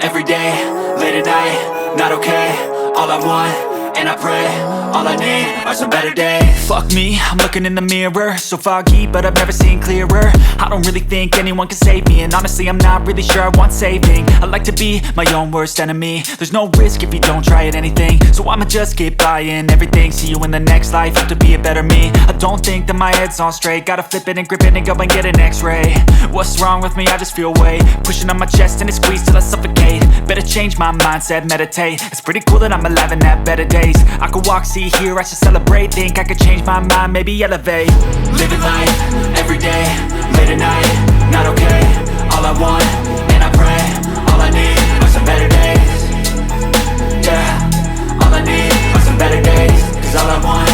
every day, late at night, not okay. All I want, and I pray, all I need are some better days. Fuck me, I'm looking in the mirror, so foggy, but I've never seen clearer. I don't really think anyone can save me, and honestly I'm not really sure I want saving. I like to be my own worst enemy. There's no risk if you don't try at anything, so I'ma just keep buying everything. See you in the next life, have to be a better me. I don't think that my head's on straight, gotta flip it and grip it and go and get an x-ray. What's wrong with me? I just feel weight pushing on my chest and it squeezes till I suffocate. Better change my mindset, meditate. It's pretty cool that I'm alive and have better days. I could walk, see, hear, I should celebrate. Think I could change my mind, maybe elevate. Living life, every day, late at night, not okay. All I want, and I pray, all I need are some better days. Yeah, all I need are some better days. Cause all I want,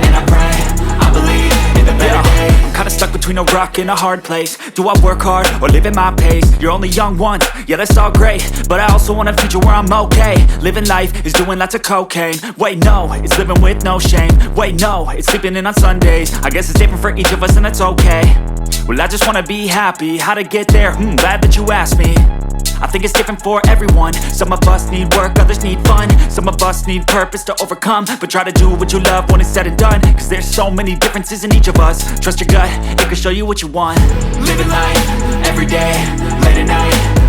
and I pray, I believe in the better days. I'm kinda stuck between a rock and a hard place. Do I work hard or live at my pace? You're only young once, yeah that's all great, but I also want a future where I'm okay. Living life is doing lots of cocaine. Wait no, it's living with no shame. Wait no, it's sleeping in on Sundays. I guess it's different for each of us and that's okay. Well I just wanna be happy, how to get there? Glad that you asked me. I think it's different for everyone. Some of us need work, others need fun. Some of us need purpose to overcome. But try to do what you love when it's said and done. Cause there's so many differences in each of us. Trust your gut, it can show you what you want. Living life, every day, late at night,